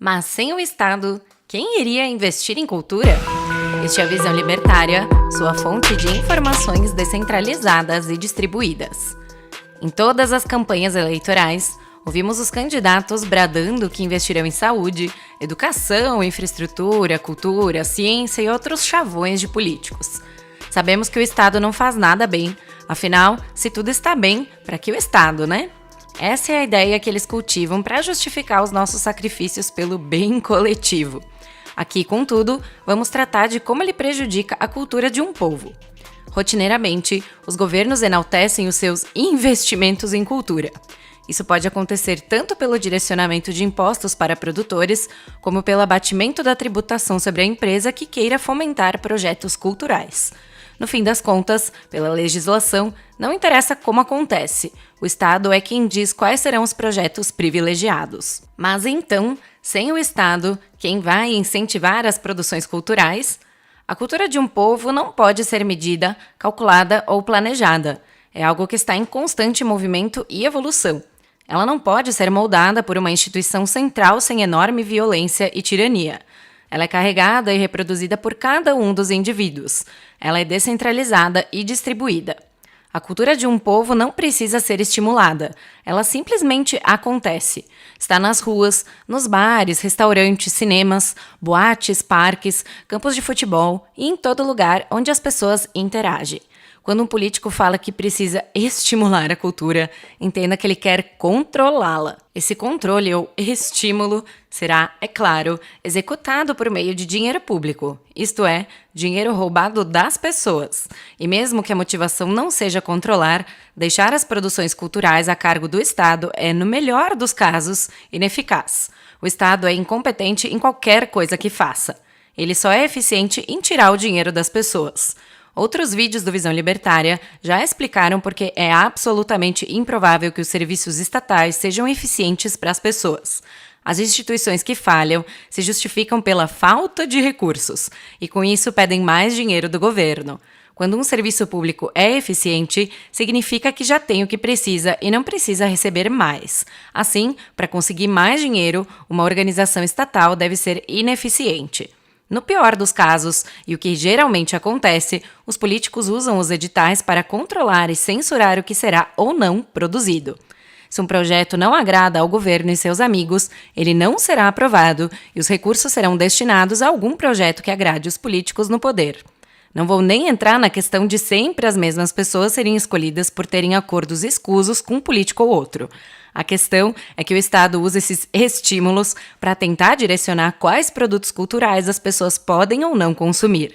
Mas sem o Estado, quem iria investir em cultura? Este é a Visão Libertária, sua fonte de informações descentralizadas e distribuídas. Em todas as campanhas eleitorais, ouvimos os candidatos bradando que investirão em saúde, educação, infraestrutura, cultura, ciência e outros chavões de políticos. Sabemos que o Estado não faz nada bem, afinal, se tudo está bem, para que o Estado, né? Essa é a ideia que eles cultivam para justificar os nossos sacrifícios pelo bem coletivo. Aqui, contudo, vamos tratar de como ele prejudica a cultura de um povo. Rotineiramente, os governos enaltecem os seus investimentos em cultura. Isso pode acontecer tanto pelo direcionamento de impostos para produtores, como pelo abatimento da tributação sobre a empresa que queira fomentar projetos culturais. No fim das contas, pela legislação, não interessa como acontece. O Estado é quem diz quais serão os projetos privilegiados. Mas então, sem o Estado, quem vai incentivar as produções culturais? A cultura de um povo não pode ser medida, calculada ou planejada. É algo que está em constante movimento e evolução. Ela não pode ser moldada por uma instituição central sem enorme violência e tirania. Ela é carregada e reproduzida por cada um dos indivíduos. Ela é descentralizada e distribuída. A cultura de um povo não precisa ser estimulada. Ela simplesmente acontece. Está nas ruas, nos bares, restaurantes, cinemas, boates, parques, campos de futebol e em todo lugar onde as pessoas interagem. Quando um político fala que precisa estimular a cultura, entenda que ele quer controlá-la. Esse controle ou estímulo será, é claro, executado por meio de dinheiro público, isto é, dinheiro roubado das pessoas. E mesmo que a motivação não seja controlar, deixar as produções culturais a cargo do Estado é, no melhor dos casos, ineficaz. O Estado é incompetente em qualquer coisa que faça. Ele só é eficiente em tirar o dinheiro das pessoas. Outros vídeos do Visão Libertária já explicaram porque é absolutamente improvável que os serviços estatais sejam eficientes para as pessoas. As instituições que falham se justificam pela falta de recursos e, com isso, pedem mais dinheiro do governo. Quando um serviço público é eficiente, significa que já tem o que precisa e não precisa receber mais. Assim, para conseguir mais dinheiro, uma organização estatal deve ser ineficiente. No pior dos casos, e o que geralmente acontece, os políticos usam os editais para controlar e censurar o que será ou não produzido. Se um projeto não agrada ao governo e seus amigos, ele não será aprovado e os recursos serão destinados a algum projeto que agrade os políticos no poder. Não vou nem entrar na questão de sempre as mesmas pessoas serem escolhidas por terem acordos escusos com um político ou outro. A questão é que o Estado usa esses estímulos para tentar direcionar quais produtos culturais as pessoas podem ou não consumir.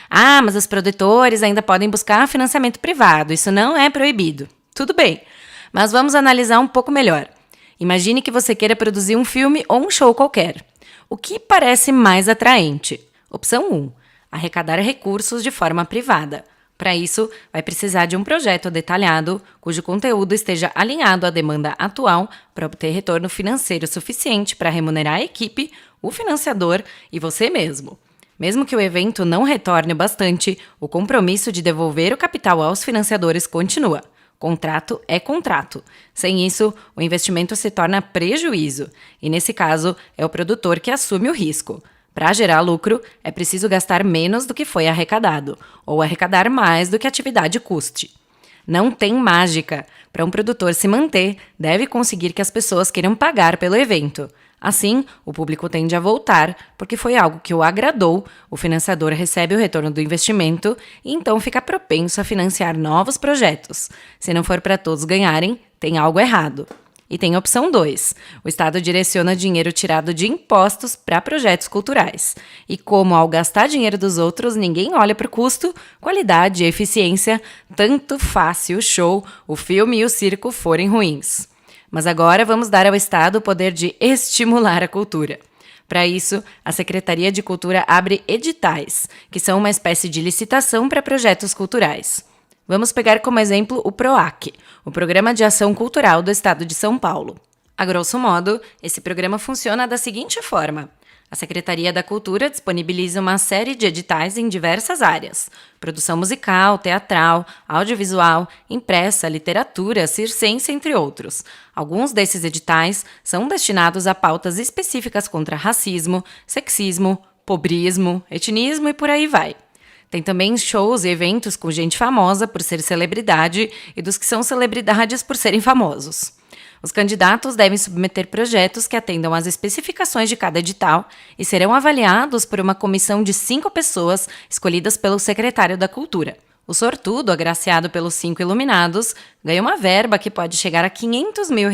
Ah, mas os produtores ainda podem buscar financiamento privado, isso não é proibido. Tudo bem, mas vamos analisar um pouco melhor. Imagine que você queira produzir um filme ou um show qualquer. O que parece mais atraente? Opção 1. Arrecadar recursos de forma privada. Para isso, vai precisar de um projeto detalhado, cujo conteúdo esteja alinhado à demanda atual para obter retorno financeiro suficiente para remunerar a equipe, o financiador e você mesmo. Mesmo que o evento não retorne bastante, o compromisso de devolver o capital aos financiadores continua. Contrato é contrato. Sem isso, o investimento se torna prejuízo, e nesse caso, é o produtor que assume o risco. Para gerar lucro, é preciso gastar menos do que foi arrecadado, ou arrecadar mais do que a atividade custe. Não tem mágica. Para um produtor se manter, deve conseguir que as pessoas queiram pagar pelo evento. Assim, o público tende a voltar, porque foi algo que o agradou, o financiador recebe o retorno do investimento e então fica propenso a financiar novos projetos. Se não for para todos ganharem, tem algo errado. E tem a opção 2. O Estado direciona dinheiro tirado de impostos para projetos culturais. E como ao gastar dinheiro dos outros, ninguém olha para o custo, qualidade e eficiência, tanto faz se o show, o filme e o circo forem ruins. Mas agora vamos dar ao Estado o poder de estimular a cultura. Para isso, a Secretaria de Cultura abre editais, que são uma espécie de licitação para projetos culturais. Vamos pegar como exemplo o PROAC, o Programa de Ação Cultural do Estado de São Paulo. A grosso modo, esse programa funciona da seguinte forma. A Secretaria da Cultura disponibiliza uma série de editais em diversas áreas: produção musical, teatral, audiovisual, impressa, literatura, circense, entre outros. Alguns desses editais são destinados a pautas específicas contra racismo, sexismo, pobrismo, etnismo e por aí vai. Tem também shows e eventos com gente famosa por ser celebridade e dos que são celebridades por serem famosos. Os candidatos devem submeter projetos que atendam às especificações de cada edital e serão avaliados por uma comissão de 5 pessoas escolhidas pelo secretário da Cultura. O sortudo, agraciado pelos 5 iluminados, ganha uma verba que pode chegar a R$500 mil.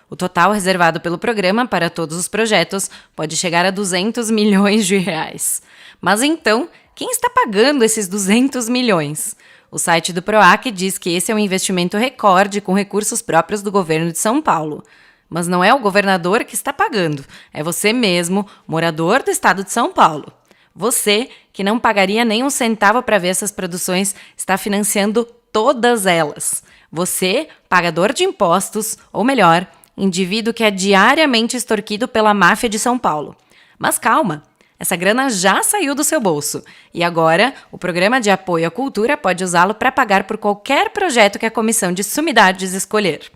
O total reservado pelo programa para todos os projetos pode chegar a R$200 milhões. Mas então, quem está pagando esses 200 milhões? O site do PROAC diz que esse é um investimento recorde com recursos próprios do governo de São Paulo. Mas não é o governador que está pagando, é você mesmo, morador do estado de São Paulo. Você, que não pagaria nem um centavo para ver essas produções, está financiando todas elas. Você, pagador de impostos, ou melhor, indivíduo que é diariamente extorquido pela máfia de São Paulo. Mas calma! Essa grana já saiu do seu bolso e agora o Programa de Apoio à Cultura pode usá-lo para pagar por qualquer projeto que a Comissão de Sumidades escolher.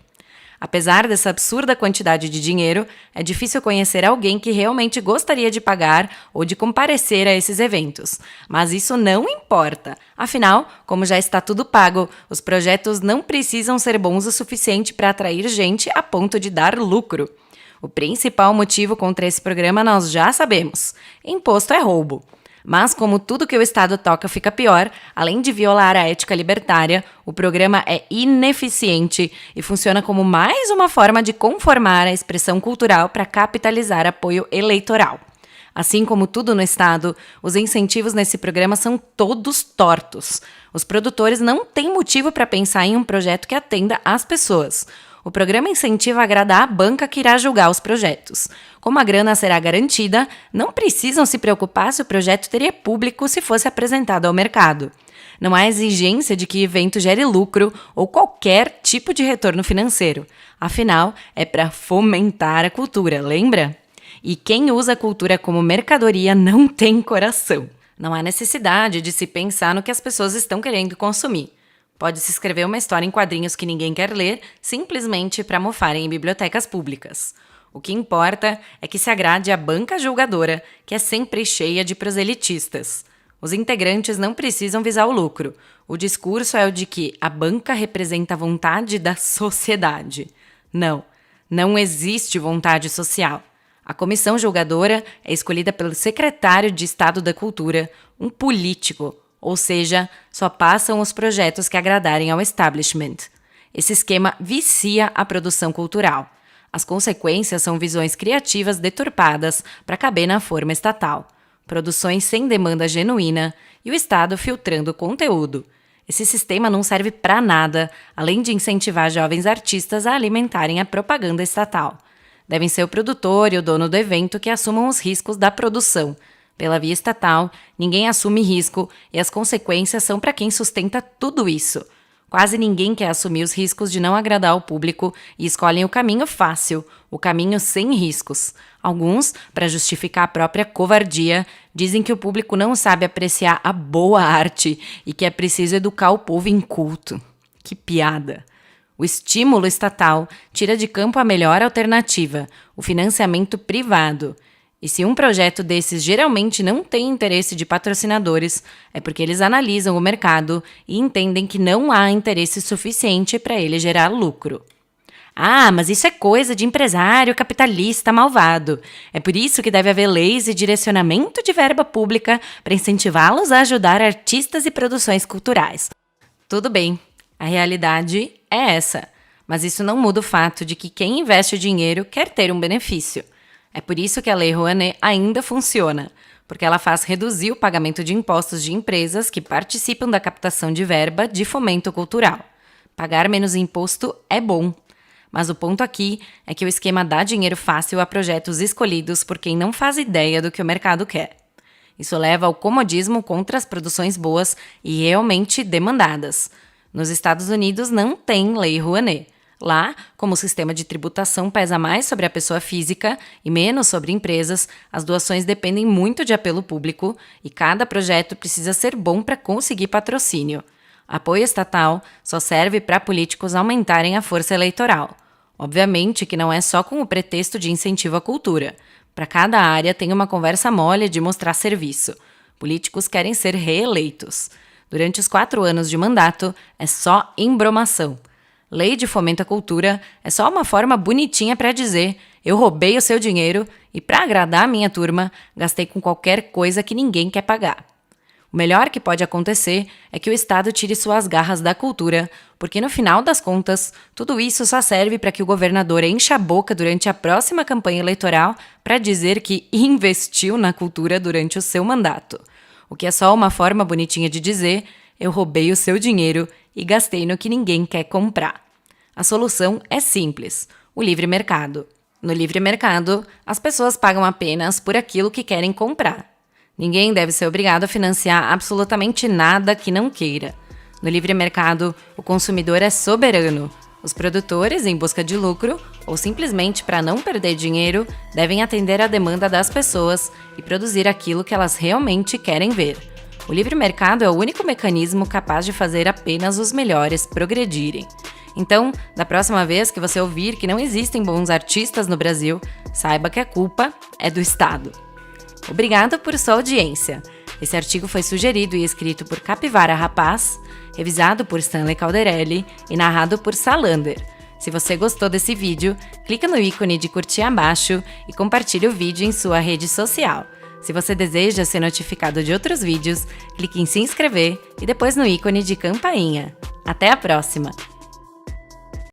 Apesar dessa absurda quantidade de dinheiro, é difícil conhecer alguém que realmente gostaria de pagar ou de comparecer a esses eventos. Mas isso não importa. Afinal, como já está tudo pago, os projetos não precisam ser bons o suficiente para atrair gente a ponto de dar lucro. O principal motivo contra esse programa nós já sabemos: imposto é roubo. Mas como tudo que o Estado toca fica pior, além de violar a ética libertária, o programa é ineficiente e funciona como mais uma forma de conformar a expressão cultural para capitalizar apoio eleitoral. Assim como tudo no Estado, os incentivos nesse programa são todos tortos. Os produtores não têm motivo para pensar em um projeto que atenda às pessoas. O programa incentiva a agradar a banca que irá julgar os projetos. Como a grana será garantida, não precisam se preocupar se o projeto teria público se fosse apresentado ao mercado. Não há exigência de que o evento gere lucro ou qualquer tipo de retorno financeiro. Afinal, é para fomentar a cultura, lembra? E quem usa a cultura como mercadoria não tem coração. Não há necessidade de se pensar no que as pessoas estão querendo consumir. Pode-se escrever uma história em quadrinhos que ninguém quer ler, simplesmente para mofarem em bibliotecas públicas. O que importa é que se agrade a banca julgadora, que é sempre cheia de proselitistas. Os integrantes não precisam visar o lucro. O discurso é o de que a banca representa a vontade da sociedade. Não existe vontade social. A comissão julgadora é escolhida pelo secretário de Estado da Cultura, um político, ou seja, só passam os projetos que agradarem ao establishment. Esse esquema vicia a produção cultural. As consequências são visões criativas deturpadas para caber na forma estatal, produções sem demanda genuína e o Estado filtrando o conteúdo. Esse sistema não serve para nada, além de incentivar jovens artistas a alimentarem a propaganda estatal. Devem ser o produtor e o dono do evento que assumam os riscos da produção. Pela via estatal, ninguém assume risco e as consequências são para quem sustenta tudo isso. Quase ninguém quer assumir os riscos de não agradar o público e escolhem o caminho fácil, o caminho sem riscos. Alguns, para justificar a própria covardia, dizem que o público não sabe apreciar a boa arte e que é preciso educar o povo em culto. Que piada! O estímulo estatal tira de campo a melhor alternativa, o financiamento privado. E se um projeto desses geralmente não tem interesse de patrocinadores, é porque eles analisam o mercado e entendem que não há interesse suficiente para ele gerar lucro. Ah, mas isso é coisa de empresário capitalista malvado. É por isso que deve haver leis e direcionamento de verba pública para incentivá-los a ajudar artistas e produções culturais. Tudo bem, a realidade é essa, mas isso não muda o fato de que quem investe o dinheiro quer ter um benefício. É por isso que a Lei Rouanet ainda funciona, porque ela faz reduzir o pagamento de impostos de empresas que participam da captação de verba de fomento cultural. Pagar menos imposto é bom, mas o ponto aqui é que o esquema dá dinheiro fácil a projetos escolhidos por quem não faz ideia do que o mercado quer. Isso leva ao comodismo contra as produções boas e realmente demandadas. Nos Estados Unidos não tem Lei Rouanet. Lá, como o sistema de tributação pesa mais sobre a pessoa física e menos sobre empresas, as doações dependem muito de apelo público e cada projeto precisa ser bom para conseguir patrocínio. Apoio estatal só serve para políticos aumentarem a força eleitoral. Obviamente que não é só com o pretexto de incentivo à cultura. Para cada área tem uma conversa mole de mostrar serviço. Políticos querem ser reeleitos. Durante os 4 anos de mandato, é só embromação. Lei de fomento à cultura é só uma forma bonitinha para dizer eu roubei o seu dinheiro e, para agradar a minha turma, gastei com qualquer coisa que ninguém quer pagar. O melhor que pode acontecer é que o Estado tire suas garras da cultura, porque no final das contas, tudo isso só serve para que o governador encha a boca durante a próxima campanha eleitoral para dizer que investiu na cultura durante o seu mandato. O que é só uma forma bonitinha de dizer eu roubei o seu dinheiro e gastei no que ninguém quer comprar. A solução é simples: o livre mercado. No livre mercado, as pessoas pagam apenas por aquilo que querem comprar. Ninguém deve ser obrigado a financiar absolutamente nada que não queira. No livre mercado, o consumidor é soberano. Os produtores, em busca de lucro, ou simplesmente para não perder dinheiro, devem atender à demanda das pessoas e produzir aquilo que elas realmente querem ver. O livre mercado é o único mecanismo capaz de fazer apenas os melhores progredirem. Então, da próxima vez que você ouvir que não existem bons artistas no Brasil, saiba que a culpa é do Estado. Obrigada por sua audiência. Esse artigo foi sugerido e escrito por Capivara Rapaz, revisado por Stanley Calderelli e narrado por Salander. Se você gostou desse vídeo, clica no ícone de curtir abaixo e compartilhe o vídeo em sua rede social. Se você deseja ser notificado de outros vídeos, clique em se inscrever e depois no ícone de campainha. Até a próxima!